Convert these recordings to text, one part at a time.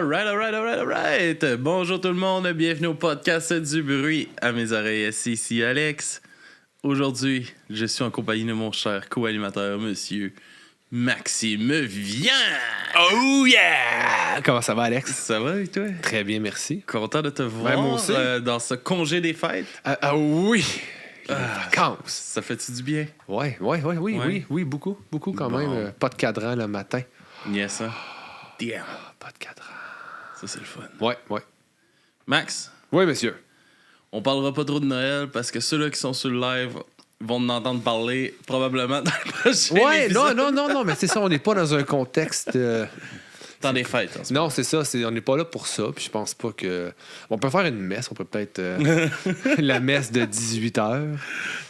Alright. Bonjour tout le monde, bienvenue au podcast du bruit. À mes oreilles, c'est ici Alex. Aujourd'hui, je suis en compagnie de mon cher co-animateur, monsieur Maxime Vian. Oh yeah! Comment ça va, Alex? Ça va et toi? Très bien, merci. Content de te voir moi aussi. dans ce congé des fêtes. Oui! Les vacances! Ça fait-tu du bien? Oui, beaucoup quand Bon. même. Pas de cadran le matin. Yes, hein? Damn. Pas de cadran. Ça, c'est le fun. Ouais. Max, Oui, monsieur. on parlera pas trop de Noël parce que ceux-là qui sont sur le live vont en entendre parler probablement dans le prochain Ouais, épisode. non, mais c'est ça, on n'est pas dans un contexte... Dans des fêtes, en ce moment. Non, c'est ça, on n'est pas là pour ça, puis je pense pas que... On peut faire une messe, on peut peut-être... la messe de 18h.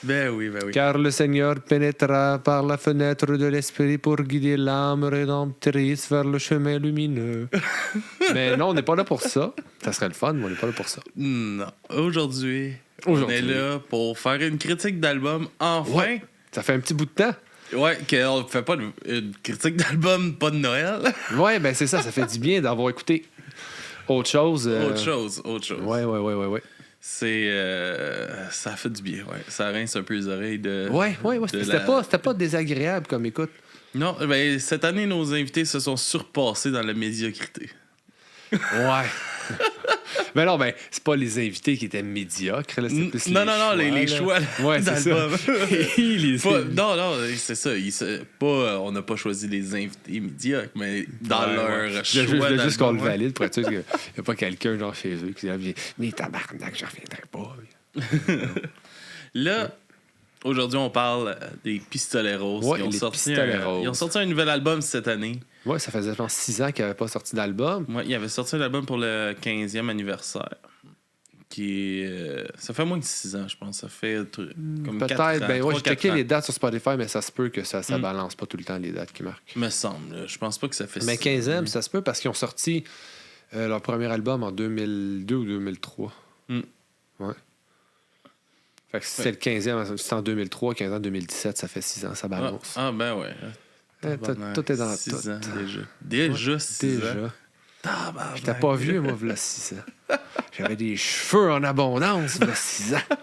Ben oui. Car le Seigneur pénétra par la fenêtre de l'esprit pour guider l'âme rédemptrice vers le chemin lumineux. Mais non, on n'est pas là pour ça. Ça serait le fun, mais on n'est pas là pour ça. Non. Aujourd'hui, on est là pour faire une critique d'album, enfin. Ouais. Ça fait un petit bout de temps. Ouais, qu'on fait pas une critique d'album, pas de Noël. Ouais, ben c'est ça fait du bien d'avoir écouté autre chose. Autre chose. Ouais. Ça fait du bien, ouais. Ça rince un peu les oreilles de... Ouais. C'était pas désagréable comme écoute. Non, ben cette année, nos invités se sont surpassés dans la médiocrité. Ouais. Mais non, c'est pas les invités qui étaient médiocres. Là, c'est plus les choix ouais, c'est d'album. Non, c'est ça. On n'a pas choisi les invités médiocres, mais dans leur choix je veux juste qu'on le d'album, valide pour être sûr qu'il n'y a pas quelqu'un genre chez eux qui dit « Mais tabarnak, je reviendrai pas. » Là, aujourd'hui, on parle des Pistoleros. Ouais, Ils ont sorti un nouvel album cette année. Ouais, ça faisait genre 6 ans qu'ils n'avaient pas sorti d'album. Ouais, ils avaient sorti un album pour le 15e anniversaire. Ça fait moins de 6 ans, je pense. Ça fait comme 4 ans. Peut-être. J'ai checké ans. les dates sur Spotify, mais ça se peut que ça balance pas tout le temps les dates qui marquent. Me semble. Je pense pas que ça fait 6 ans. Mais 15e, ça se peut parce qu'ils ont sorti leur premier album en 2002 ou 2003. Ouais. Fait que si c'est le 15e, c'est en 2003, 15 ans, 2017, ça fait 6 ans, ça balance. Ah ben ouais. Tout est dans 6 tout. ans déjà 6 ans. J'étais pas vieux, moi, v'là 6 ans. J'avais des cheveux en abondance, v'là 6 ans.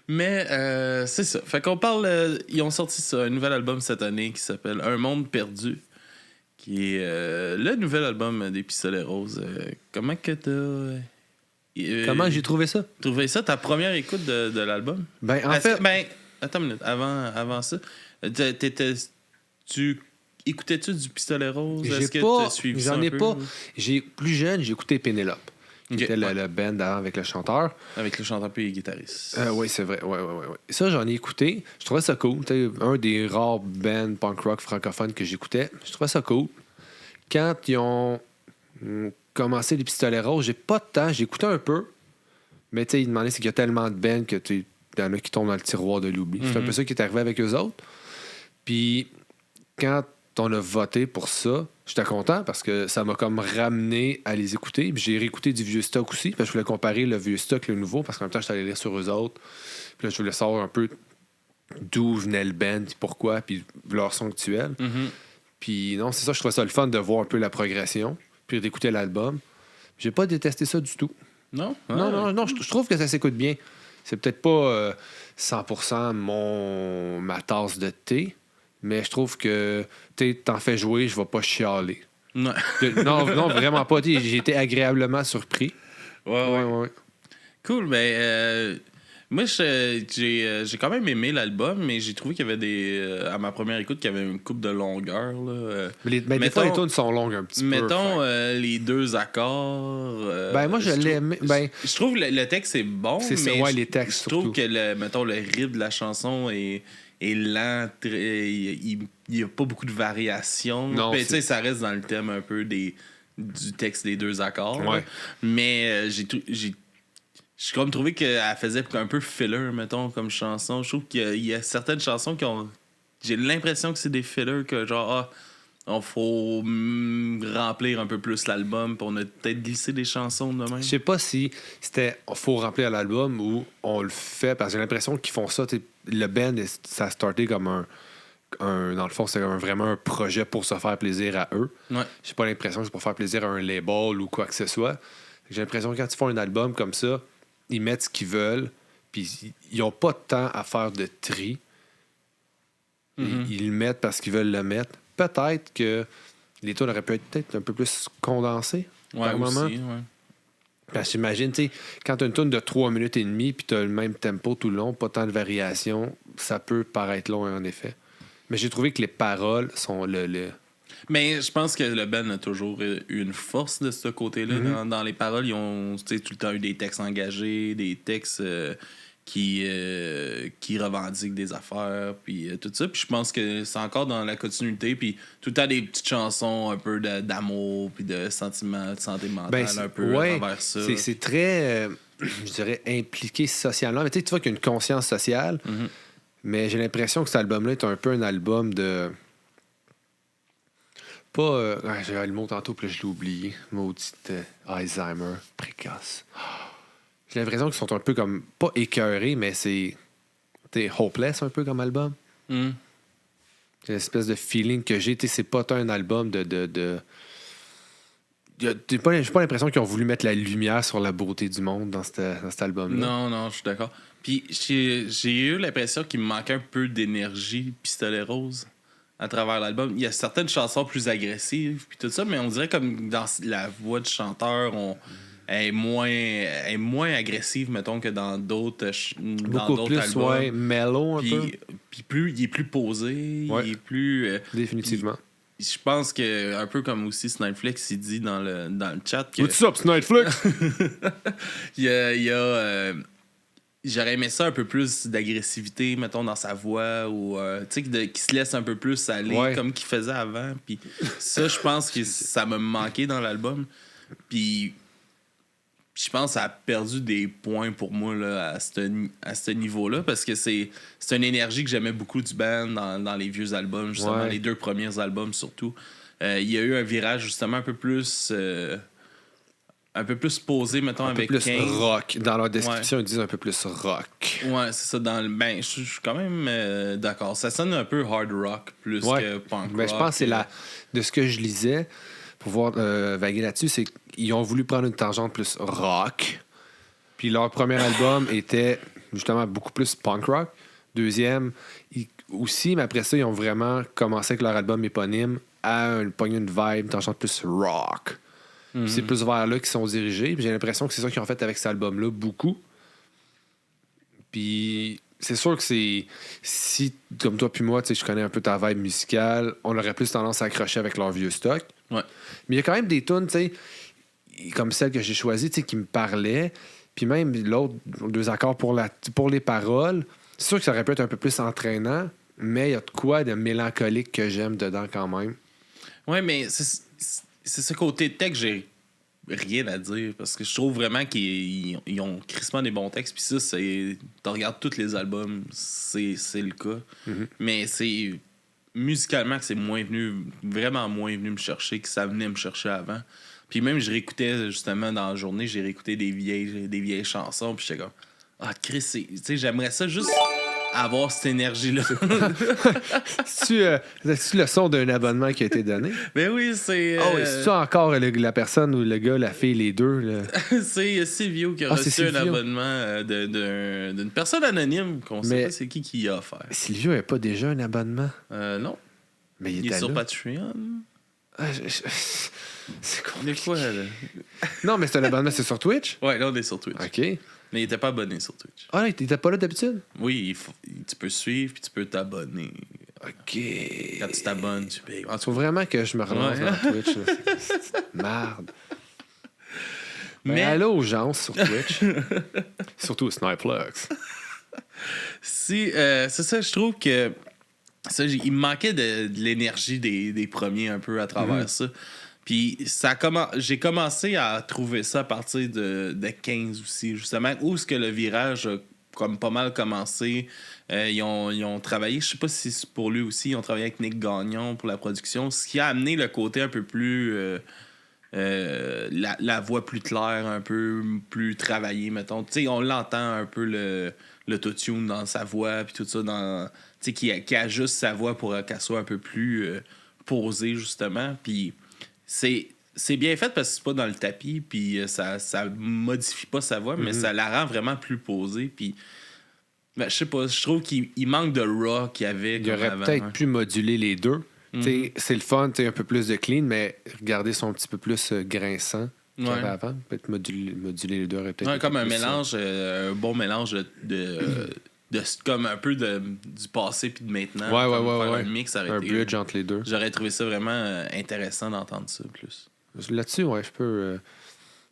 Mais c'est ça. Fait qu'on parle... ils ont sorti un nouvel album cette année qui s'appelle Un monde perdu, qui est le nouvel album des Pistoleros. Comment que t'as... Comment j'ai trouvé ça? Trouvé ça, ta première écoute de l'album? En fait... Attends une minute. Avant ça, écoutais-tu du Pistoleros? Est-ce que tu as suivi ça un peu? Pas. Plus jeune, j'ai écouté Pénélope, qui était le band avant avec le chanteur. Avec le chanteur puis le guitariste. Oui, c'est vrai. Ouais. Ça, j'en ai écouté. Je trouvais ça cool. C'était un des rares bands punk rock francophones que j'écoutais. Je trouvais ça cool. Quand ils ont commencé les Pistoleros, j'ai pas de temps. J'écoutais un peu. Mais tu sais, ils demandaient, c'est qu'il y a tellement de bands que il y en a qui tombent dans le tiroir de l'oubli. C'est un peu ça qui est arrivé avec eux autres. Puis quand on a voté pour ça, j'étais content parce que ça m'a comme ramené à les écouter. Puis j'ai réécouté du vieux stock aussi, parce que je voulais comparer le vieux stock et le nouveau, parce qu'en même temps, j'étais allé lire sur eux autres. Puis là, je voulais savoir un peu d'où venait le band, puis pourquoi, puis leur son actuel. Puis non, c'est ça, je trouvais ça le fun de voir un peu la progression, puis d'écouter l'album. J'ai pas détesté ça du tout. Non? Non, je trouve que ça s'écoute bien. C'est peut-être pas 100% ma tasse de thé, mais je trouve que t'en fais jouer, je vais pas chialer. Non. Non, vraiment pas. J'ai été agréablement surpris. Ouais. Cool, mais moi, j'ai quand même aimé l'album, mais j'ai trouvé qu'il y avait à ma première écoute, qu'il y avait une coupe de longueur. Là. Mais des fois, les tunes sont longues un petit peu. Mettons les 2 accords. Moi, je l'aimais. Je trouve que le texte est bon, mais les textes, je trouve que le rythme de la chanson est lent. Il n'y a pas beaucoup de variations. Non, ça reste dans le thème un peu du texte des 2 accords. Ouais. Mais j'ai comme trouvé qu'elle faisait un peu filler, mettons, comme chanson. Je trouve qu'il y a certaines chansons qui ont... J'ai l'impression que c'est des fillers, que genre, on faut remplir un peu plus l'album, puis on a peut-être glissé des chansons de même. Je sais pas si c'était faut remplir l'album ou on le fait, parce que j'ai l'impression qu'ils font ça. Le band, ça a starté comme dans le fond, c'est vraiment un projet pour se faire plaisir à eux. Ouais. J'ai pas l'impression que c'est pour faire plaisir à un label ou quoi que ce soit. J'ai l'impression que quand ils font un album comme ça, ils mettent ce qu'ils veulent, puis ils n'ont pas de temps à faire de tri. Ils le mettent parce qu'ils veulent le mettre. Peut-être que les tunes auraient pu être peut-être un peu plus condensées par moment. Aussi, ouais. Parce que j'imagine, tu sais, quand tu as une tune de 3 minutes et demie puis tu as le même tempo tout le long, pas tant de variations, ça peut paraître long en effet. Mais j'ai trouvé que les paroles sont Mais je pense que le band a toujours eu une force de ce côté-là. Dans les paroles, ils ont tout le temps eu des textes engagés, des textes qui revendiquent des affaires, puis tout ça. Puis je pense que c'est encore dans la continuité, puis tout le temps des petites chansons un peu d'amour, puis de sentiments, de santé mentale, un peu à travers ça. C'est très, je dirais, impliqué socialement. Mais tu vois qu'il y a une conscience sociale, mais j'ai l'impression que cet album-là est un peu un album de... Pas... j'avais le mot tantôt, puis là, je l'ai oublié. Maudite Alzheimer précoce. J'ai l'impression qu'ils sont un peu comme... Pas écœurés, mais c'est... T'es hopeless un peu comme album. Une espèce de feeling que j'ai. C'est pas tant un album de... J'ai pas l'impression qu'ils ont voulu mettre la lumière sur la beauté du monde dans cet album-là. Non, je suis d'accord. Puis j'ai eu l'impression qu'il me manquait un peu d'énergie Pistolet Rose à travers l'album. Il y a certaines chansons plus agressives puis tout ça, mais on dirait comme dans la voix du chanteur, elle est moins agressive, mettons, que dans d'autres Beaucoup plus, albums. ouais, mellow un peu. Puis il est plus posé, Ouais. il est plus... Définitivement. Je pense que, un peu comme aussi Snipeflex, il dit dans le chat que... What's up, Snipeflex? il y a j'aurais aimé ça un peu plus d'agressivité, mettons, dans sa voix, ou tu sais, qu'il se laisse un peu plus aller, comme qu'il faisait avant. Puis ça, je pense que ça m'a manqué dans l'album. Puis je pense que ça a perdu des points pour moi là, à ce niveau-là, parce que c'est une énergie que j'aimais beaucoup du band dans les vieux albums, justement, les 2 premiers albums surtout. Il y a eu un virage justement un peu plus posé, mettons, avec plus Kane. Rock. Dans leur description, ils disent un peu plus rock. Ouais, c'est ça. Je suis quand même d'accord. Ça sonne un peu hard rock plus que punk rock. Je pense que c'est de ce que je lisais, pour voir vaguer là-dessus, c'est qu'ils ont voulu prendre une tangente plus rock. Puis leur premier album était justement beaucoup plus punk rock. Deuxième, aussi, mais après ça, ils ont vraiment commencé avec leur album éponyme à pogner une vibe, une tangente plus rock. C'est plus vers là qu'ils sont dirigés. Puis j'ai l'impression que c'est ça qu'ils ont fait avec cet album-là, beaucoup. Puis c'est sûr que c'est... Si, comme toi puis moi, je connais un peu ta vibe musicale, on aurait plus tendance à accrocher avec leur vieux stock. Ouais. Mais il y a quand même des tunes, comme celle que j'ai choisie, qui me parlaient. Puis même l'autre, 2 accords pour les paroles. C'est sûr que ça aurait pu être un peu plus entraînant, mais il y a de quoi de mélancolique que j'aime dedans quand même. Ouais, mais c'est ce côté texte, j'ai rien à dire, parce que je trouve vraiment qu'ils ont crissement des bons textes, puis ça, tu regardes tous les albums, c'est le cas. Mais c'est musicalement que c'est vraiment moins venu me chercher que ça venait me chercher avant. Puis même, je réécoutais justement dans la journée, j'ai réécouté des vieilles chansons, puis j'étais comme, Chris, tu sais, j'aimerais ça juste avoir cette énergie-là. C'est-tu le son d'un abonnement qui a été donné? Ben oui, c'est... c'est-tu encore la personne ou le gars, la fille, les deux? Là? C'est Silvio qui a reçu un abonnement d'une personne anonyme qu'on sait pas c'est qui a offert. Silvio n'a pas déjà un abonnement? Non. Mais il est sur là. Patreon. C'est quoi? Mais quoi, là? Non, mais c'est un abonnement, c'est sur Twitch? Ouais, là, on est sur Twitch. OK. Mais il était pas abonné sur Twitch. Ah, il était pas là d'habitude? Oui, tu peux suivre puis tu peux t'abonner. OK. Quand tu t'abonnes, tu payes. Il faut vraiment que je me relance dans Twitch. C'est merde. Mais allô aux gens sur Twitch. Surtout au Snipeflex. C'est ça, je trouve que il me manquait de l'énergie des premiers un peu à travers ça. Puis j'ai commencé à trouver ça à partir de 15 aussi, justement, où est-ce que le virage a comme pas mal commencé. Ils ont travaillé, je sais pas si c'est pour lui aussi, ils ont travaillé avec Nick Gagnon pour la production, ce qui a amené le côté un peu plus... la voix plus claire, un peu plus travaillée, mettons. Tu sais, on l'entend un peu l'autotune dans sa voix, puis tout ça, qui ajuste sa voix pour qu'elle soit un peu plus posée, justement. Puis c'est bien fait parce que c'est pas dans le tapis, puis ça modifie pas sa voix, mais ça la rend vraiment plus posée. Puis, je sais pas, je trouve qu'il manque de raw qu'il y avait. Il aurait peut-être pu moduler les deux. C'est le fun, un peu plus de clean, mais regardez, son un petit peu plus grinçant qu'il y avait avant. Peut-être moduler les deux aurait peut-être comme un mélange, un bon mélange de comme un peu du passé puis de maintenant. Ouais. Un mix, un bridge entre les deux. J'aurais trouvé ça vraiment intéressant d'entendre ça plus. Là-dessus,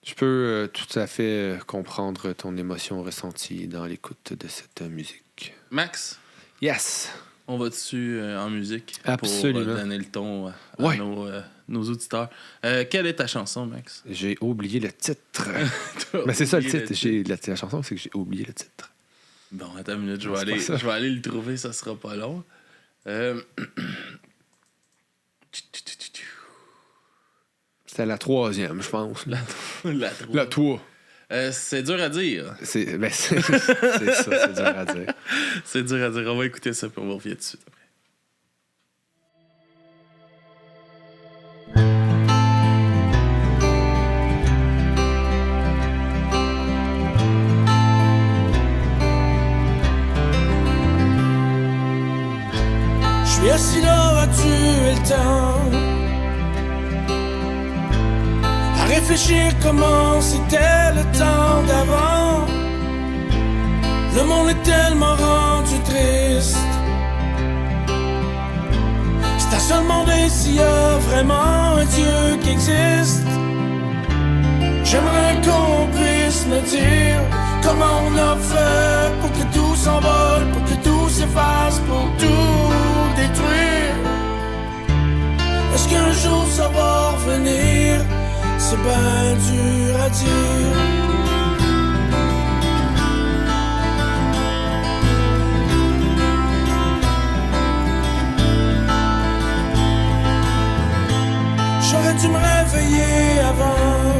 je peux tout à fait comprendre ton émotion ressentie dans l'écoute de cette musique. Max? Yes! On va dessus en musique? Absolument. Pour donner le ton à nos auditeurs. Quelle est ta chanson, Max? J'ai oublié le titre. Mais c'est ça le titre. La chanson, c'est que j'ai oublié le titre. Bon, attends une minute, je vais aller le trouver, ça sera pas long. C'était la 3e, je pense. La 3. C'est dur à dire. C'est ça, c'est dur à dire. C'est dur à dire. On va écouter ça, puis on va revenir tout de suite après. Je suis assis là à tuer le temps, à réfléchir comment c'était le temps d'avant. Le monde est tellement rendu triste. C'est à se demander s'il y a vraiment un Dieu qui existe. J'aimerais qu'on puisse me dire comment on a fait pour que tout s'envole, pour que tout s'efface, pour tout détruire. Est-ce qu'un jour ça va revenir? C'est ben dur à dire. J'aurais dû me réveiller avant,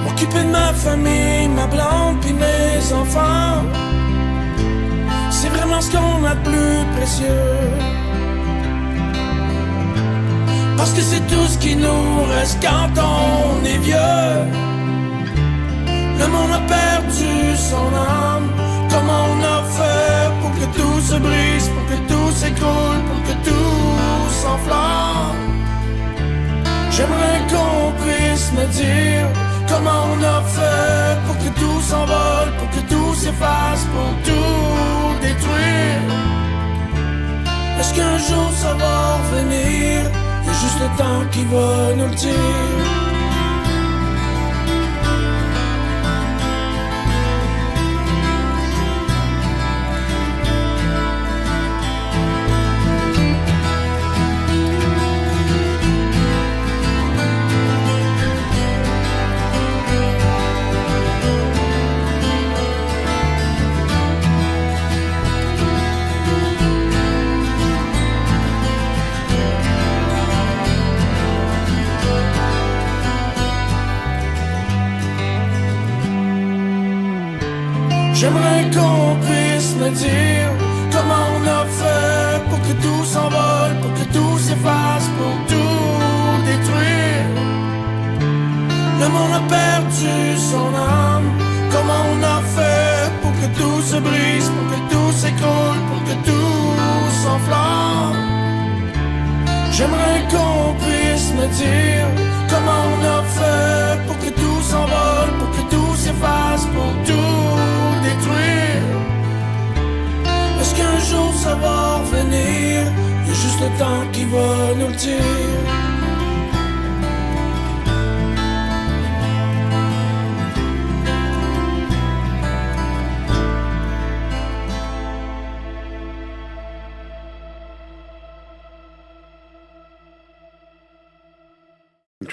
m'occuper de ma famille, ma blonde puis mes enfants. C'est vraiment ce qu'on a de plus précieux, parce que c'est tout ce qui nous reste quand on est vieux. Le monde a perdu son âme. Comment on a fait pour que tout se brise, pour que tout s'écroule, pour que tout s'enflamme? J'aimerais qu'on puisse me dire comment on a fait pour que tout s'envole, pour que tout s'efface, pour tout détruire. Est-ce qu'un jour ça va revenir? Il y a juste le temps qui va nous le dire. J'aimerais qu'on puisse me dire comment on a fait pour que tout s'envole, pour que tout s'efface, pour tout détruire. Le monde a perdu son âme. Comment on a fait pour que tout se brise, pour que tout s'écroule, pour que tout s'enflamme? J'aimerais qu'on puisse me dire comment on a fait pour que tout s'envole, pour que tout s'efface, pour tout détruire. Est-ce qu'un jour ça va revenir? Il y a juste le temps qui va nous le dire.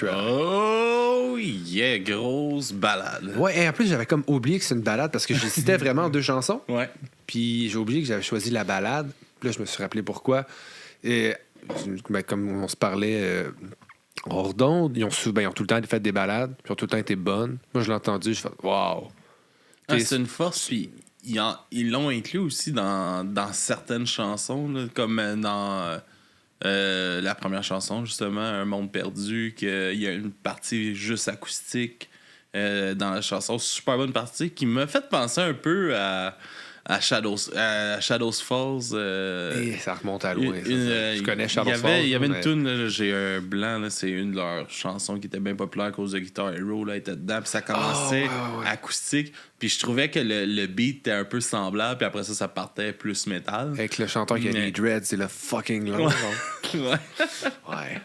Oh yeah, grosse balade. Ouais, et en plus, j'avais comme oublié que c'est une balade parce que j'hésitais vraiment en deux chansons. Ouais. Puis j'ai oublié que j'avais choisi la balade. Puis là, je me suis rappelé pourquoi. Et comme on se parlait hors d'onde, ils ont tout le temps fait des balades. Puis ils ont tout le temps été bonnes. Moi, je l'ai entendu, je fais « Wow! » C'est une force, puis ils l'ont inclus aussi dans certaines chansons, là, comme dans la première chanson, justement, Un monde perdu, qu'il y a une partie juste acoustique dans la chanson, super bonne partie, qui m'a fait penser un peu à Shadows Falls. Et ça remonte à loin. Je connais Shadows Falls. Il y avait une tune, là, j'ai un blanc, là, c'est une de leurs chansons qui était bien populaire à cause de Guitar Hero, là, était dedans, puis ça commençait acoustique, puis je trouvais que le beat était un peu semblable, puis après ça partait plus métal. Avec le chanteur qui a les dreads, c'est le fucking long. Ouais.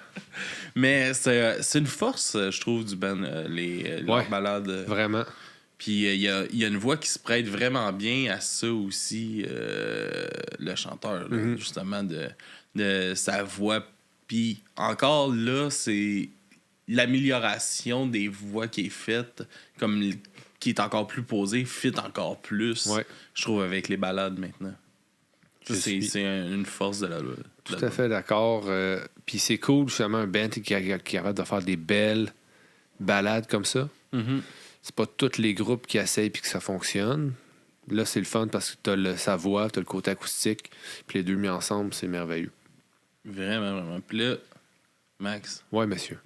Mais c'est une force, je trouve, du band, leurs balades. Vraiment. Puis il y a une voix qui se prête vraiment bien à ça aussi, le chanteur, là, justement, de sa voix. Puis encore là, c'est l'amélioration des voix qui est faite, comme qui est encore plus posée, fit encore plus, je trouve, avec les balades maintenant. C'est une force de la loi. Tout à fait d'accord. Puis c'est cool, justement, un band qui arrête de faire des belles balades comme ça. C'est pas tous les groupes qui essayent puis que ça fonctionne. Là, c'est le fun parce que t'as sa voix, t'as le côté acoustique, puis les deux mis ensemble, c'est merveilleux. Vraiment, vraiment. Puis là, Max. Ouais, monsieur.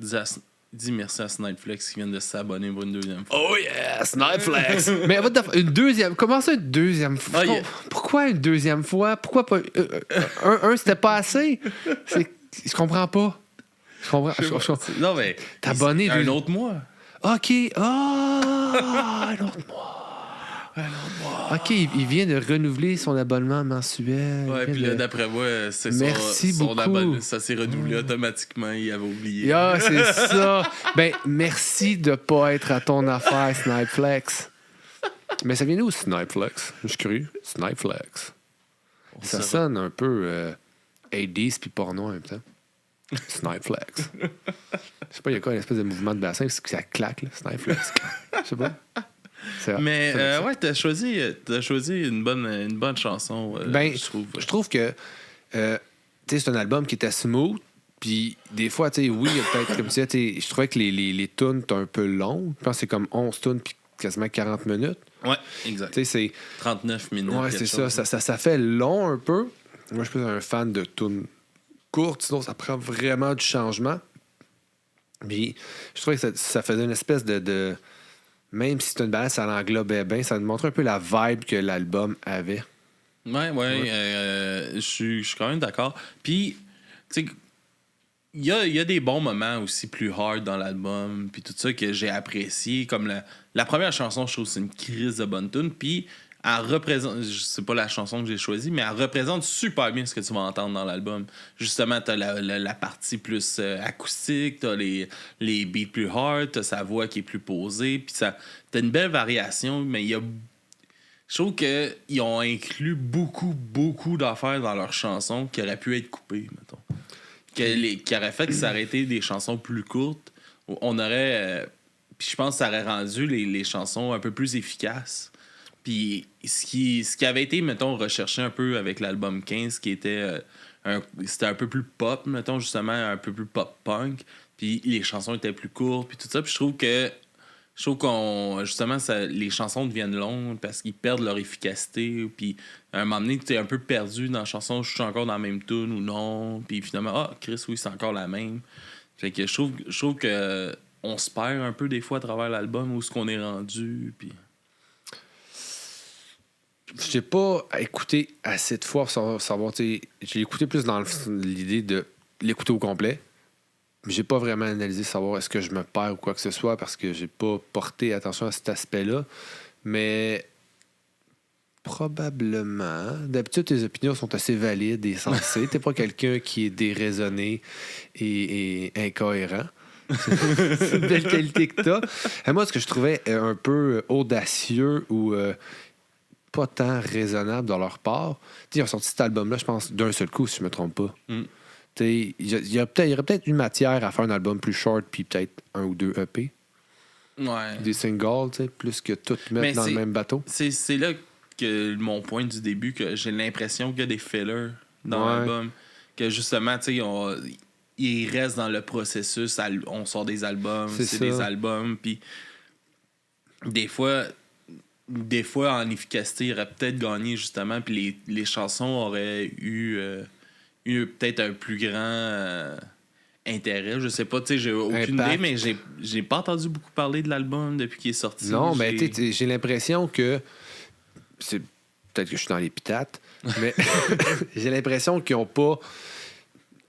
Dis merci à Snipeflex qui vient de s'abonner pour une deuxième fois. Oh yeah, Snipeflex! Mais une deuxième... Comment ça, une deuxième fois? Pourquoi une deuxième fois? Pourquoi pas... c'était pas assez? Je comprends pas. Non, mais... T'as abonné un autre mois. OK. Un autre mois. OK, il vient de renouveler son abonnement mensuel. Ouais, puis là, d'après moi, c'est son abonnement. Ça s'est renouvelé automatiquement. Il avait oublié. Ah, c'est ça. Ben, merci de pas être à ton affaire, Snipeflex. Mais ça vient d'où, Snipeflex? Je cru. Snipeflex. Ça sonne un peu 80s puis porno en même temps. Snipeflex. Je sais pas, il y a quoi, une espèce de mouvement de bassin, parce que ça claque, là, Snipeflex. Je sais pas. Mais ouais, t'as choisi une bonne chanson, je trouve. Je trouve que c'est un album qui était smooth, puis des fois, tu sais, oui, il y a peut-être, comme tu disais, je trouvais que les tunes étaient un peu longues. Je pense que c'est comme 11 tunes, puis quasiment 40 minutes. Ouais, exact. Tu sais, c'est 39 minutes. Ouais, c'est ça. Ça fait long un peu. Moi, je suis un fan de tunes courtes, sinon ça prend vraiment du changement. Puis je trouvais que ça faisait une espèce de même si c'est une balade, ça l'englobait bien, ça nous montrait un peu la vibe que l'album avait. Ouais. Je suis quand même d'accord. Puis, tu sais, il y a des bons moments aussi plus hard dans l'album, puis tout ça que j'ai apprécié. Comme la première chanson, je trouve que c'est une crise de bonne tune. Puis, elle représente, c'est pas la chanson que j'ai choisie, mais elle représente super bien ce que tu vas entendre dans l'album. Justement, t'as la partie plus acoustique, t'as les beats plus hard, t'as sa voix qui est plus posée, puis t'as une belle variation, mais je trouve qu'ils ont inclus beaucoup d'affaires dans leurs chansons qui auraient pu être coupées, mettons. Qui auraient fait que ça aurait été des chansons plus courtes. On aurait... puis je pense que ça aurait rendu les chansons un peu plus efficaces. Puis ce qui avait été, mettons, recherché un peu avec l'album 15, qui était c'était un peu plus pop, mettons, justement, un peu plus pop-punk. Puis les chansons étaient plus courtes, puis tout ça. Puis je trouve qu'on justement, les chansons deviennent longues parce qu'ils perdent leur efficacité. Puis à un moment donné, tu es un peu perdu dans la chanson, je suis encore dans la même tune ou non. Puis finalement, Chris, oui, c'est encore la même. Fait que je trouve que on se perd un peu des fois à travers l'album, où est-ce qu'on est rendu, puis... J'ai pas écouté assez de fois pour savoir, j'ai écouté plus dans l'idée de l'écouter au complet. Mais j'ai pas vraiment analysé savoir est-ce que je me perds ou quoi que ce soit, parce que j'ai pas porté attention à cet aspect-là. Mais probablement. D'habitude, tes opinions sont assez valides et sensées. T'es pas quelqu'un qui est déraisonné et incohérent. C'est une belle qualité que t'as. Et moi, ce que je trouvais un peu audacieux ou pas tant raisonnable de leur part, ils ont sorti cet album-là, je pense, d'un seul coup, si je me trompe pas. Il y aurait peut-être une matière à faire un album plus short, puis peut-être 1 ou 2 EP. Ouais. Des singles, plus que tout mettre dans le même bateau. C'est là que mon point du début, que j'ai l'impression qu'il y a des fillers dans l'album. Que justement, ils restent dans le processus. On sort des albums, c'est des albums. Puis des fois, des fois, en efficacité, il aurait peut-être gagné, justement, puis les chansons auraient eu peut-être un plus grand intérêt. Je sais pas, tu sais, j'ai aucune idée, mais j'ai pas entendu beaucoup parler de l'album depuis qu'il est sorti. Non, mais j'ai l'impression que... c'est peut-être que je suis dans l'épithète, mais j'ai l'impression qu'ils n'ont pas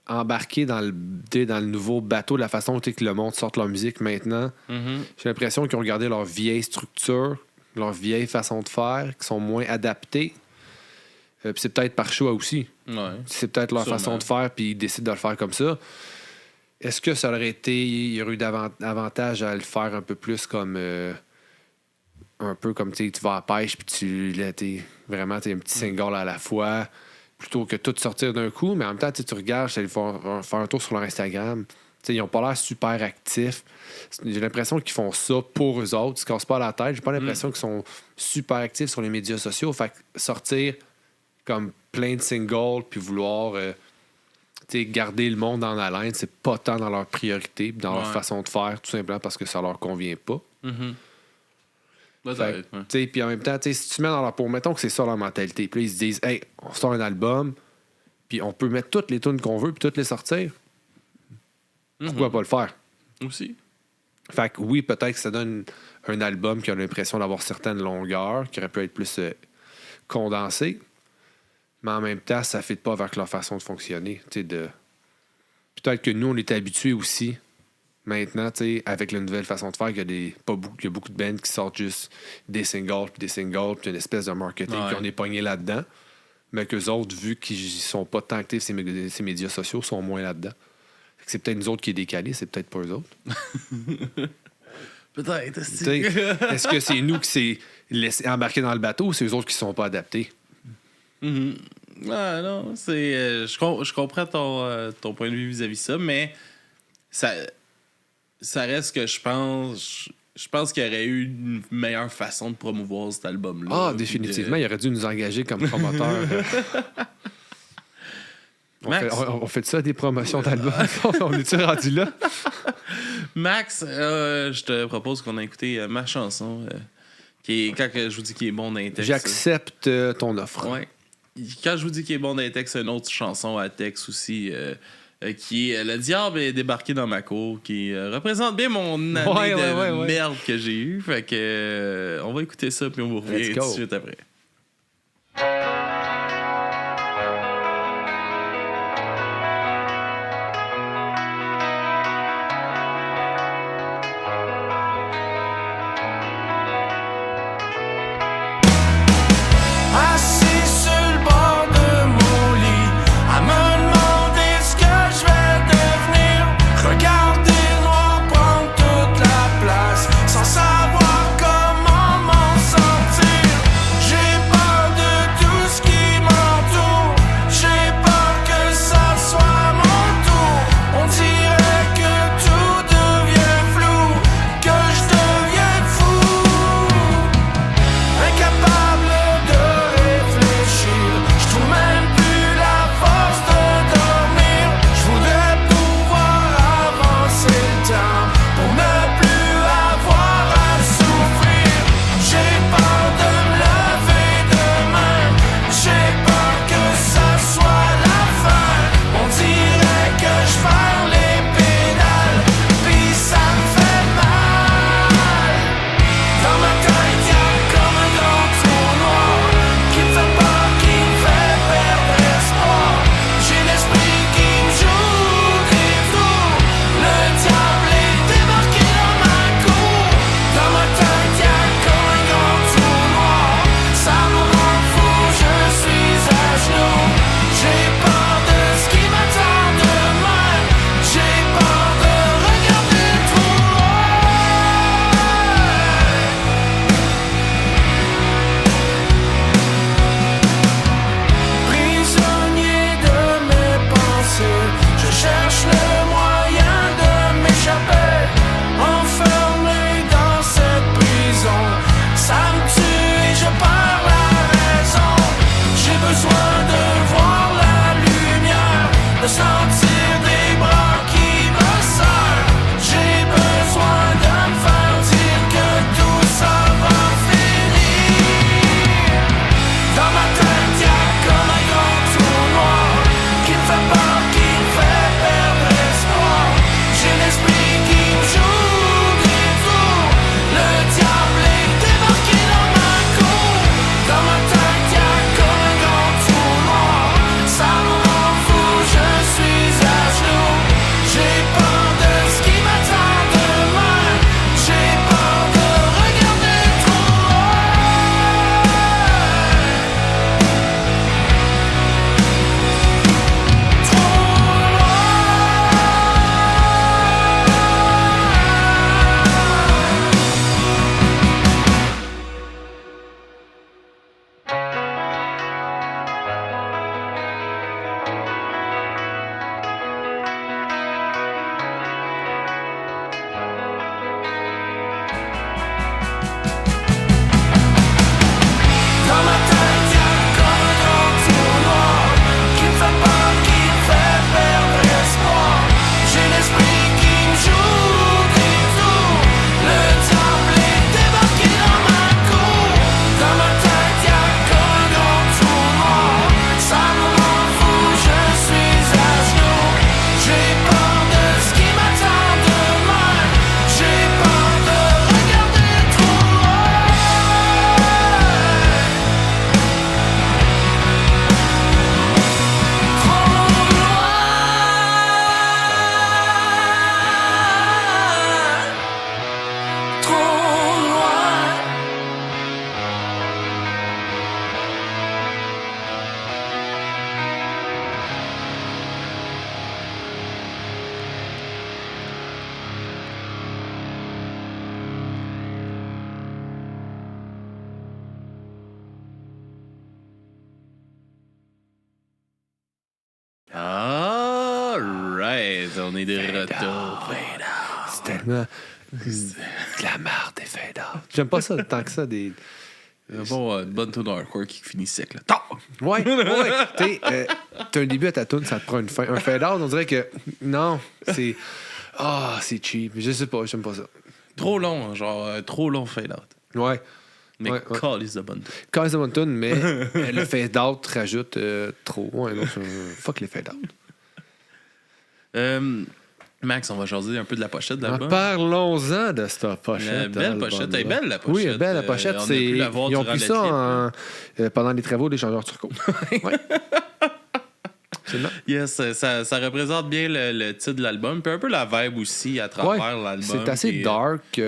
embarqué dans le nouveau bateau de la façon que le monde sorte leur musique maintenant. Mm-hmm. J'ai l'impression qu'ils ont gardé leur vieille structure, leur vieille façon de faire, qui sont moins adaptés. Puis c'est peut-être par choix aussi. Ouais. C'est peut-être leur façon de faire, puis ils décident de le faire comme ça. Est-ce que ça aurait été... Il y aurait eu davantage à le faire un peu plus comme... un peu comme tu vas à la pêche, puis t'es un petit single à la fois, plutôt que tout sortir d'un coup. Mais en même temps, tu regardes, je suis allé faire un tour sur leur Instagram. T'sais, ils n'ont pas l'air super actifs. J'ai l'impression qu'ils font ça pour eux autres. Ils se cassent pas la tête. J'ai pas l'impression qu'ils sont super actifs sur les médias sociaux. Fait que sortir comme plein de singles puis vouloir garder le monde en haleine, c'est pas tant dans leur priorité, dans leur façon de faire, tout simplement parce que ça leur convient pas. Puis en même temps, si tu mets dans leur peau, mettons que c'est ça leur mentalité. Puis là, ils se disent, hey, on sort un album, puis on peut mettre toutes les tunes qu'on veut, puis toutes les sortir. Pourquoi pas le faire? Aussi. Fait que oui, peut-être que ça donne un album qui a l'impression d'avoir certaines longueurs, qui aurait pu être plus condensé. Mais en même temps, ça ne fit pas avec leur façon de fonctionner. Peut-être que nous, on est habitués aussi, maintenant, avec la nouvelle façon de faire, qu'il y a beaucoup de bands qui sortent juste des singles, puis une espèce de marketing, puis on est pogné là-dedans. Mais qu'eux autres, vu qu'ils sont pas tant actifs ces médias sociaux, sont moins là-dedans. C'est peut-être nous autres qui est décalés, c'est peut-être pas eux autres. Peut-être. Est-ce que c'est nous qui s'est laissé embarquer dans le bateau ou c'est eux autres qui ne sont pas adaptés? Ah, non, c'est. Je comprends ton point de vue vis-à-vis de ça, mais ça reste que je pense qu'il y aurait eu une meilleure façon de promouvoir cet album-là. Ah, définitivement, il aurait dû nous engager comme promoteur. On fait ça, des promotions d'albums? On est-tu rendu là? Max, je te propose qu'on a écouté ma chanson, qui est, quand je vous dis qu'il est bon dans les textes. J'accepte ton offre. Ouais. Quand je vous dis qu'il est bon dans les textes, c'est une autre chanson à texte aussi, qui est Le diable est débarqué dans ma cour, qui représente bien mon année de merde que j'ai eue. Fait que on va écouter ça, puis on vous revient tout de suite après. Sans savoir comment m'en sortir, j'ai On est des retours. C'est tellement de la merde des fade out. J'aime pas ça tant que ça. Bon, bonne tune hardcore qui finit sec. Là. Tant! Ouais. T'as un début à ta tune, ça te prend une fin. Un fade out, on dirait que non, c'est c'est cheap. Je sais pas, j'aime pas ça. Trop long, genre trop long fade out. Ouais. Mais Ouais. call is the bonne tune. Quand c'est une bonne tune, mais le fade out rajoute trop. Ouais, non, fuck les fade out. Max, on va jaser un peu de la pochette de l'album. Parlons-en de cette pochette. La belle pochette. Elle est belle, la pochette. Oui, elle est belle, la pochette. On a pu la voir ils ont durant pris le ça trip. pendant les travaux d'échangeurs turco. Ouais. Absolument. Yes, ça représente bien le titre de l'album, puis un peu la vibe aussi à travers l'album. C'est assez puis, dark.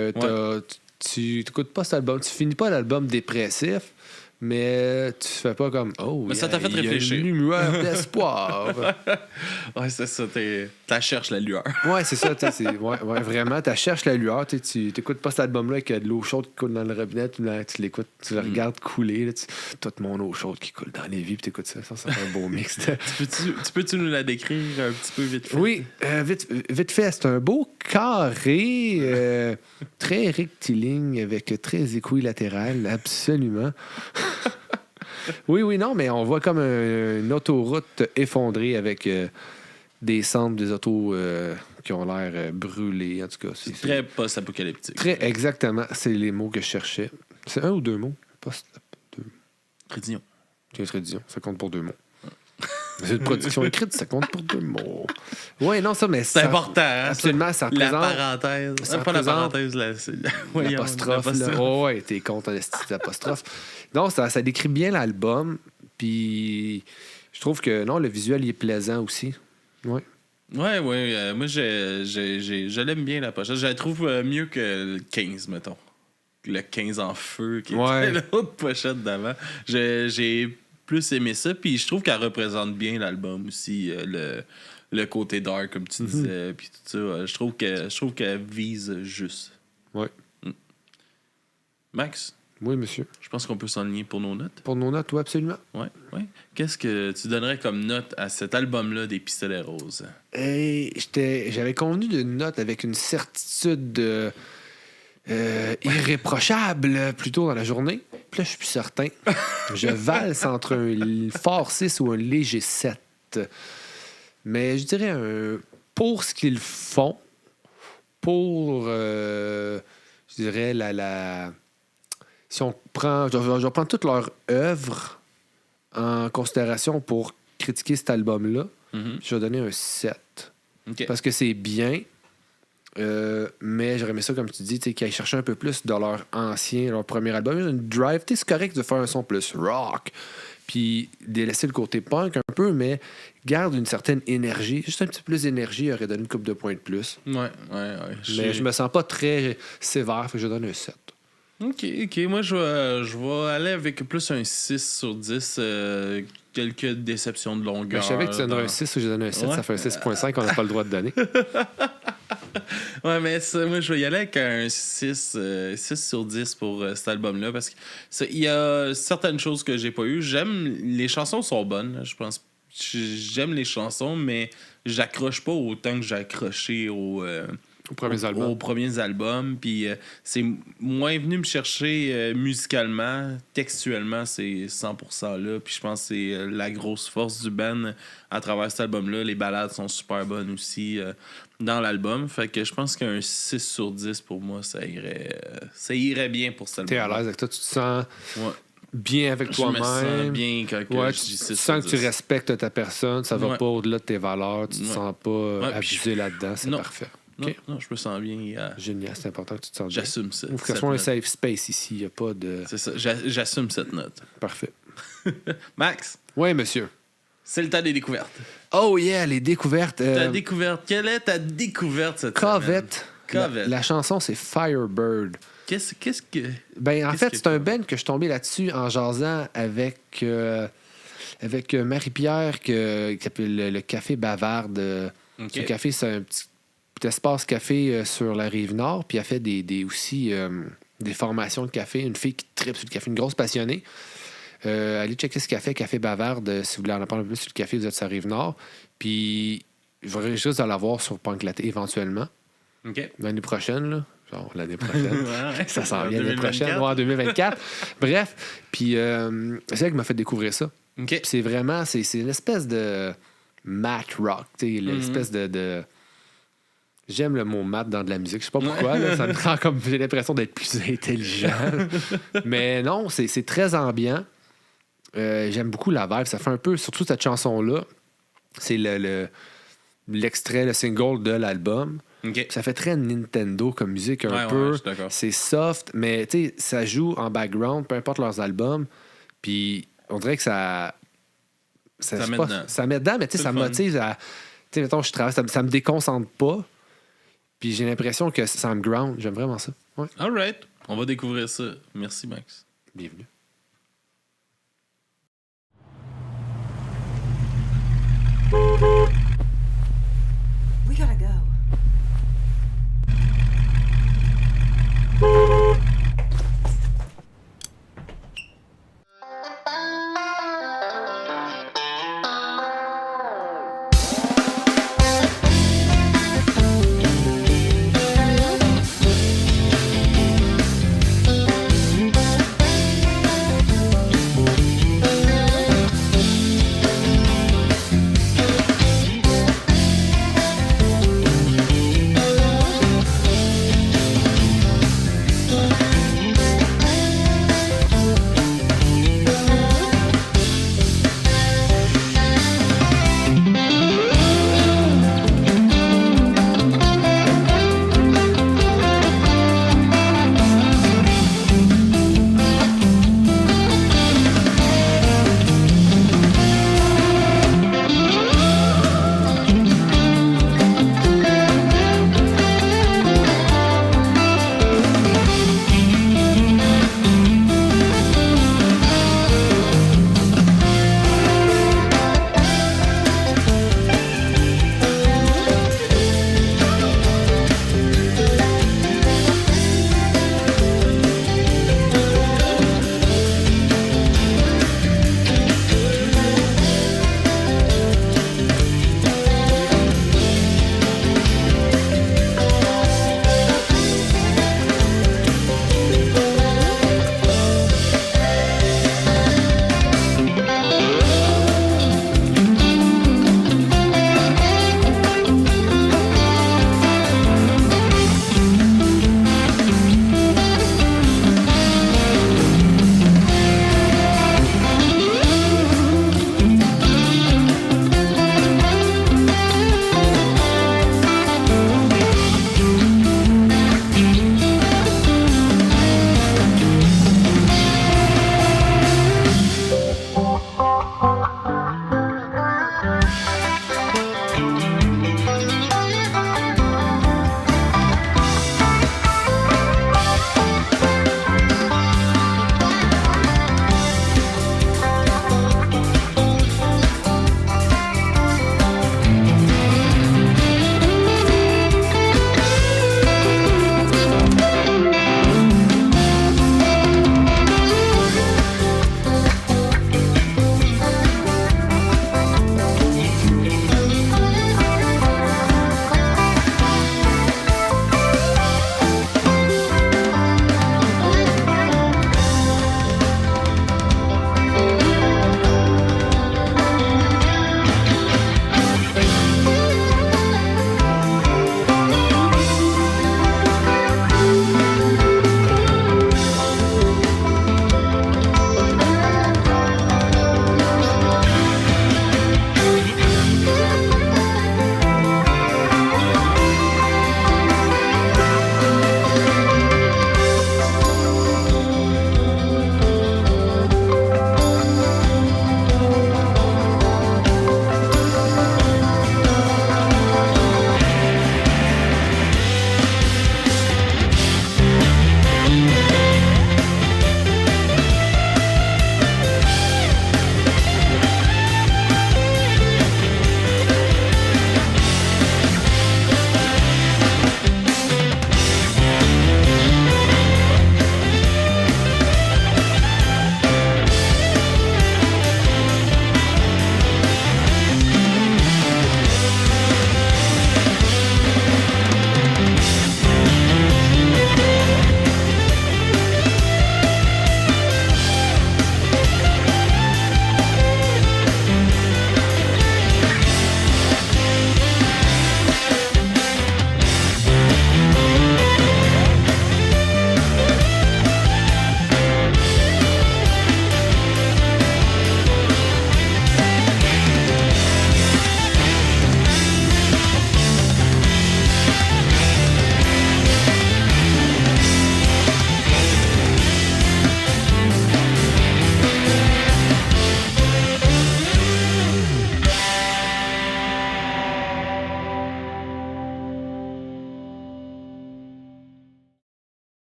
Tu n'écoutes pas cet album. Tu finis pas l'album dépressif, mais tu fais pas comme Mais ça t'a fait réfléchir. Il y a une lueur d'espoir. Ouais, c'est ça. T'as cherches la lueur. Ouais, c'est ça. Ouais, vraiment, tu cherches la lueur. Tu n'écoutes pas cet album-là avec de l'eau chaude qui coule dans le robinet. Tu l'écoutes, tu le regardes couler. Là, toute mon eau chaude qui coule dans les vies. Puis tu écoutes ça. Ça fait un beau mix. Tu peux-tu nous la décrire un petit peu vite fait? Oui, vite fait. C'est un beau carré, très rectiligne, avec très équilatéral, absolument. Oui, non, mais on voit comme une autoroute effondrée avec des cendres des autos qui ont l'air brûlées. En tout cas, C'est très post-apocalyptique. très exactement. C'est les mots que je cherchais. C'est un ou deux mots? Deux. Prédion. Prédiction, ça compte pour deux mots. C'est une production écrite, ça compte pour deux mots. Oui, non, ça, mais C'est ça, important. Hein, absolument, ça la représente... parenthèse. ça Pas la représente parenthèse, voyons, l'apostrophe. Là. Oh, ouais, t'es contre l'apostrophe. Non, ça décrit bien l'album. Puis je trouve que non, le visuel il est plaisant aussi. Ouais. Ouais. Moi, je l'aime bien, la pochette. Je la trouve mieux que le 15, mettons. Le 15 en feu, qui était l'autre pochette d'avant. J'ai plus aimé ça. Puis je trouve qu'elle représente bien l'album aussi. Le côté dark, comme tu disais. Puis tout ça. Je trouve qu'elle vise juste. Ouais. Max? Oui, monsieur. Je pense qu'on peut s'enligner pour nos notes. Pour nos notes, oui, absolument. Ouais. Qu'est-ce que tu donnerais comme note à cet album-là des Pistolets Roses? J'avais convenu d'une note avec une certitude irréprochable plus tôt dans la journée. Puis là, je suis plus certain. Je valse entre un fort 6 ou un léger 7. Mais je dirais pour ce qu'ils font, pour, je dirais, si on prend, je vais prendre toute leur œuvre en considération pour critiquer cet album-là, je vais donner un 7. Okay. Parce que c'est bien, mais j'aurais aimé ça, comme tu dis, qu'ils aillent chercher un peu plus de leur premier album. Une drive, c'est correct de faire un son plus rock, puis délaisser le côté punk un peu, mais garde une certaine énergie. Juste un petit peu plus d'énergie aurait donné une couple de points de plus. Ouais. Mais je me sens pas très sévère, fait que je donne un 7. OK. Moi, je vais aller avec plus un 6 sur 10. Quelques déceptions de longueur. Je savais que tu donnerais un 6 ou j'ai donné un 7. Ouais. Ça fait un 6.5 qu'on n'a pas le droit de donner. Ouais, mais moi, je vais y aller avec un 6 sur 10 pour cet album-là. Parce qu'il y a certaines choses que j'ai pas eues. Les chansons sont bonnes, je pense. J'aime les chansons, mais j'accroche pas autant que j'ai accroché aux premiers albums. Puis c'est moins venu me chercher musicalement. Textuellement, c'est 100% là. Puis je pense que c'est la grosse force du band à travers cet album-là. Les ballades sont super bonnes aussi dans l'album. Fait que je pense qu'un 6 sur 10 pour moi, ça irait bien pour cet album. T'es à l'aise avec toi, tu te sens bien avec toi-même. Je me sens bien quand tu sens que tu respectes ta personne, ça va pas au-delà de tes valeurs, tu te sens pas abusé là-dedans, c'est parfait. Non, je me sens bien. Génial, c'est important que tu te sentes bien. J'assume ça. Il faut que ce soit un safe space ici, il n'y a pas de... C'est ça, j'assume cette note. Parfait. Max? Oui, monsieur. C'est le temps des découvertes. Oh yeah, les découvertes. Ta découverte. Quelle est ta découverte cette Covette. Covette. La chanson, c'est Firebird. Qu'est-ce que... Ben, en fait, c'est un band que je suis tombé là-dessus en jasant avec Marie-Pierre qui s'appelle le Café Bavarde. Ce café, c'est un petit espace café sur la Rive-Nord. Puis elle fait aussi des formations de café. Une fille qui tripe sur le café, une grosse passionnée. Allez checker ce café Bavarde. Si vous voulez en apprendre un peu plus sur le café, vous êtes sur la Rive-Nord. Puis je risque de l'avoir sur Punk Latte éventuellement. OK. L'année prochaine, là. Genre l'année prochaine. Ouais. Ça s'en vient l'année 2024. prochaine, en 2024. Bref, puis c'est elle qui m'a fait découvrir ça. OK. Puis c'est vraiment, c'est une espèce de mat rock, tu sais, l'espèce de... J'aime le mot mat dans de la musique, je sais pas pourquoi, là, ça me rend comme, j'ai l'impression d'être plus intelligent. Mais non, c'est très ambiant. J'aime beaucoup la vibe, ça fait un peu, surtout cette chanson-là, c'est l'extrait, le single de l'album. OK. Ça fait très Nintendo comme musique un peu. Ouais, je suis d'accord. C'est soft, mais tu sais, ça joue en background, peu importe leurs albums. Puis on dirait que ça met dedans. ça met dedans, mais tu sais, C'est ça le fun. motive à. Tu sais, mettons, je travaille, ça me déconcentre pas. Puis j'ai l'impression que ça me ground. J'aime vraiment ça. Ouais. All right. On va découvrir ça. Merci, Max. Bienvenue. We gotta go.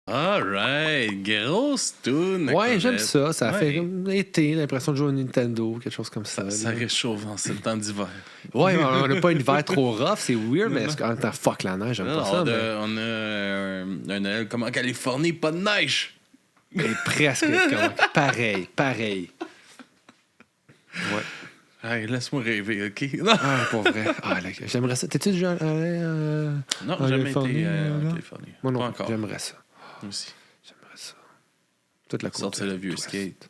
Alright, grosse tune. Ouais, j'aime ça. Ça Ouais. fait comme été, l'impression de jouer au Nintendo, quelque chose comme ça. Ça là. réchauffe en ce temps d'hiver. Ouais, on n'a pas un hiver trop rough, c'est weird, mais en même temps, fuck la neige, j'aime pas ça. on, Mais, on a un Noël comme en Californie, pas de neige. mais presque. Pareil. Ouais. Hey, laisse-moi rêver, OK? Ah, pour vrai. Ah, là, j'aimerais ça. T'es-tu déjà allé Non, en jamais Californie, été en là? Californie. Moi non, Pas encore. j'aimerais ça. Moi aussi. J'aimerais ça. Toute la côte Sortir le vieux ouest. skate,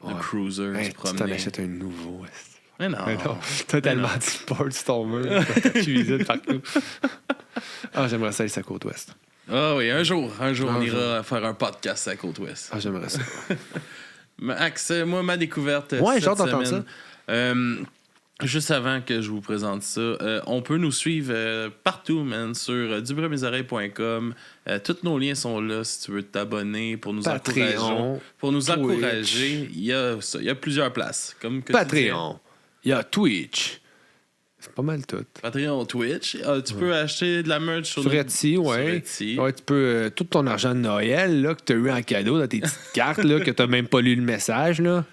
Ouais. le cruiser, Hey, se tu t'en promener. achètes un nouveau. est-ce. Mais non. Mais non, totalement du sport sur ton mur. Ta cuisine partout. Ah, j'aimerais ça aller sur la côte ouest. Ah oui, un jour, on Un ira faire un podcast à la Côte-Ouest. Ah, j'aimerais ça. Max, moi, ma découverte Ouais, cette j'ai hâte d'entendre semaine, juste avant que je vous présente ça, on peut nous suivre partout, man, sur dubremesoreilles.com. Tous nos liens sont là si tu veux t'abonner pour nous Patreon, encourager. Pour nous Twitch. encourager, il y a ça, il y a plusieurs places. Comme que tu Patreon. Il y a Twitch. C'est pas mal tout. disais. Patreon, Twitch. Tu peux acheter de la merch sur Sur Etsy, ouais. Etsy. Ouais, tu peux. Tout ton argent de Noël là, que tu as eu en cadeau dans tes petites cartes, là, que tu n'as même pas lu le message, là.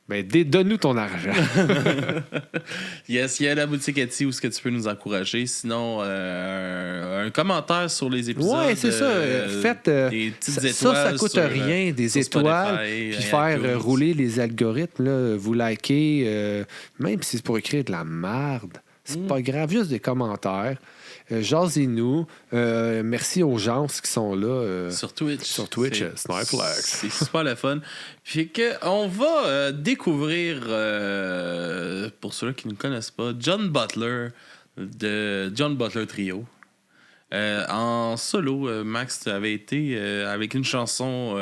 Ben, donne-nous ton argent. Yes, il y a la boutique Etsy où ce que tu peux nous encourager. Sinon, un commentaire sur les épisodes. Ouais, c'est ça. Faites. des petites Ça, étoiles coûte sur, rien, des sur étoiles. Spotify, Puis faire iTunes. rouler les algorithmes, là, vous likez, même si c'est pour écrire de la merde. C'est pas grave, juste des commentaires. Jasez-nous. Merci aux gens qui sont là. Sur Twitch. Sur Twitch, C'est- Sniperflex. C'est super le fun. Puis que on va découvrir, pour ceux qui ne connaissent pas, John Butler de John Butler Trio. En solo, Max, tu avais été avec une chanson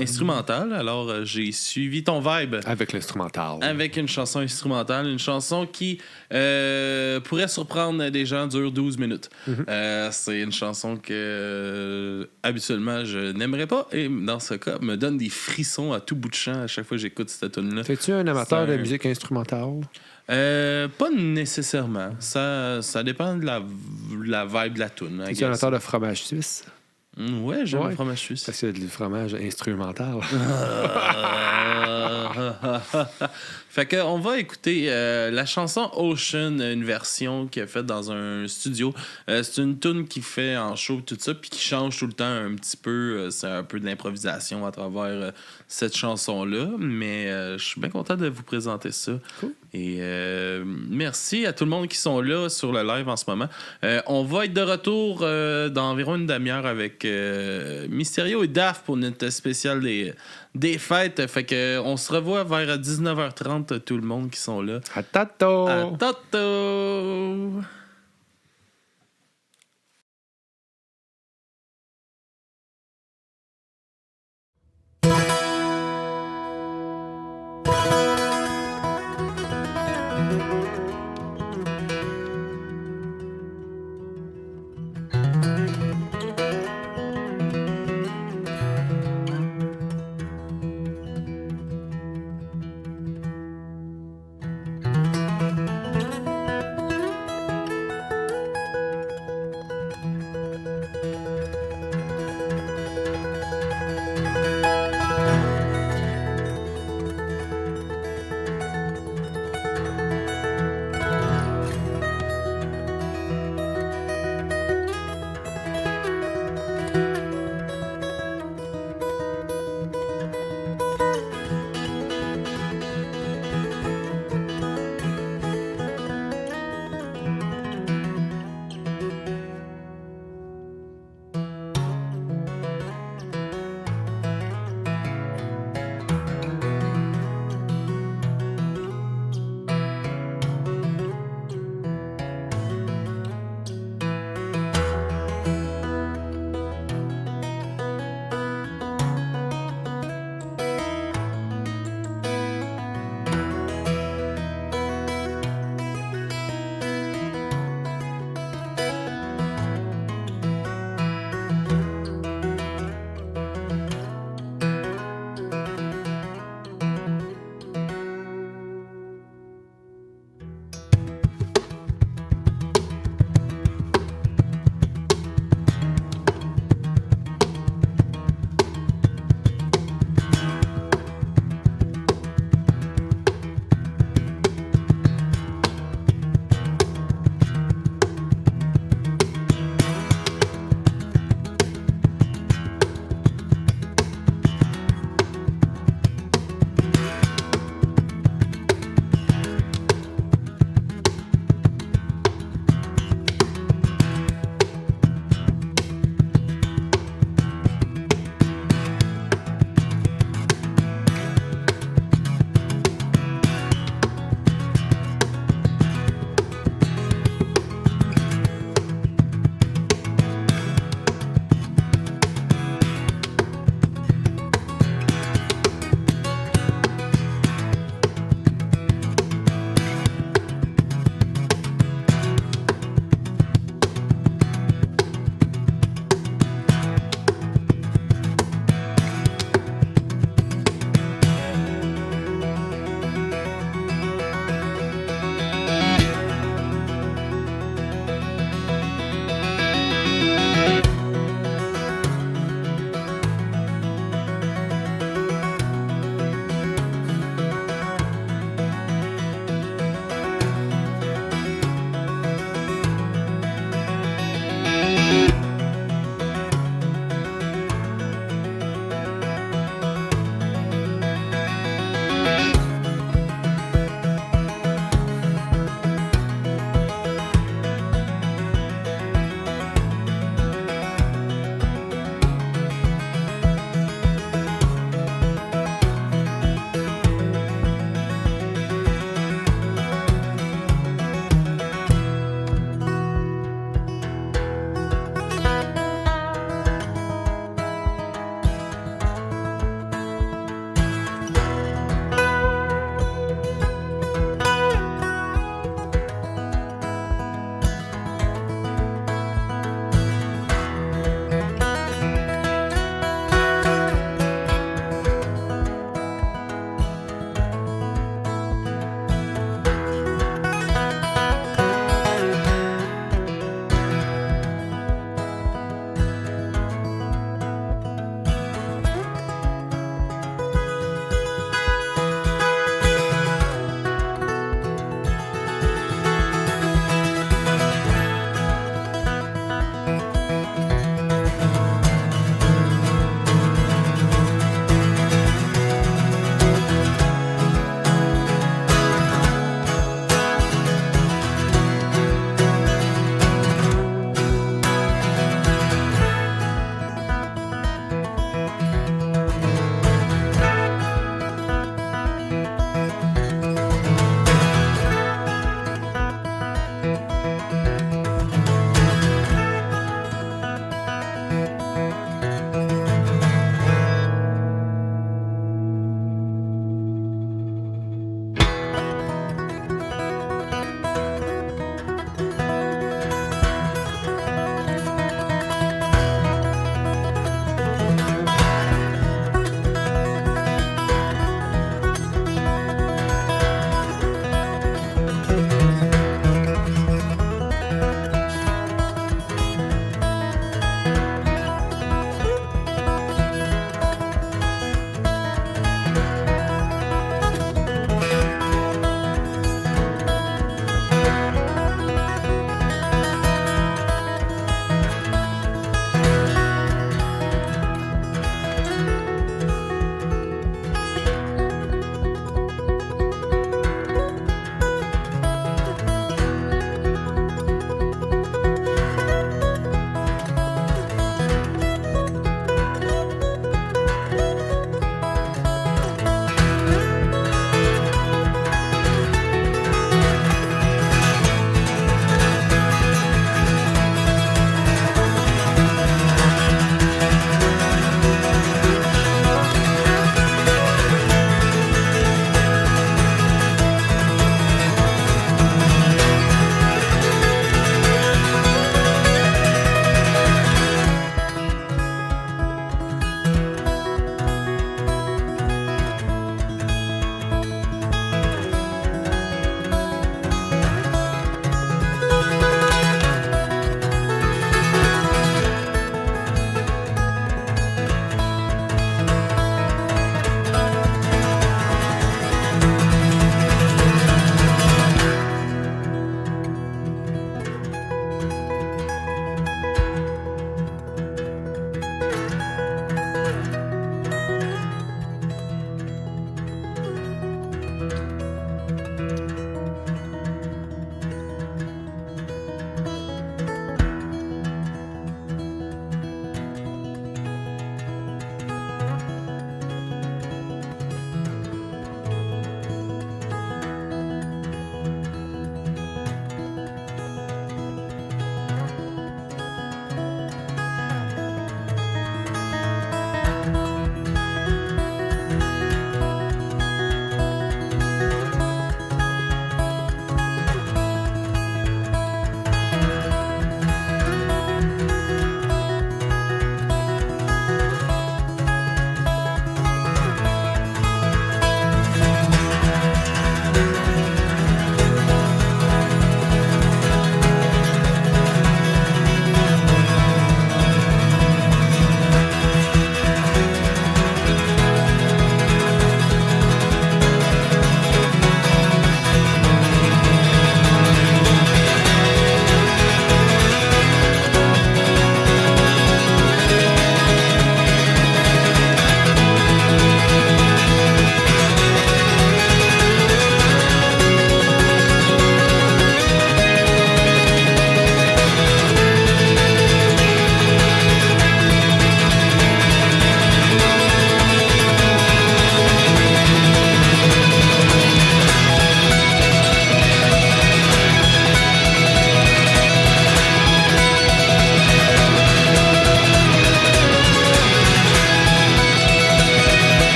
instrumentale. Alors, j'ai suivi ton vibe Avec l'instrumental. avec une chanson instrumentale, une chanson qui pourrait surprendre des gens, dure 12 minutes. C'est une chanson que habituellement je n'aimerais pas et dans ce cas me donne des frissons à tout bout de champ à chaque fois que j'écoute cette tune là. Es-tu un amateur C'est de un- musique instrumentale? Pas nécessairement. Ça dépend de la vibe de la tune. I Es-tu un guess. amateur de fromage suisse? Ouais, j'aime Ouais. le fromage suisse. Parce que c'est du fromage instrumental. Fait que on va écouter la chanson Ocean, une version qui est faite dans un studio. C'est une tune qui fait en show tout ça, puis qui change tout le temps un petit peu. C'est un peu de l'improvisation à travers cette chanson-là. Mais je suis bien content de vous présenter ça. Cool. Et merci à tout le monde qui sont là sur le live en ce moment. On va être de retour dans environ une demi-heure avec Mysterio et Daf pour notre spécial des fêtes. Fait que on se revoit vers 19h30 tout le monde qui sont là. À tato! À tantôt!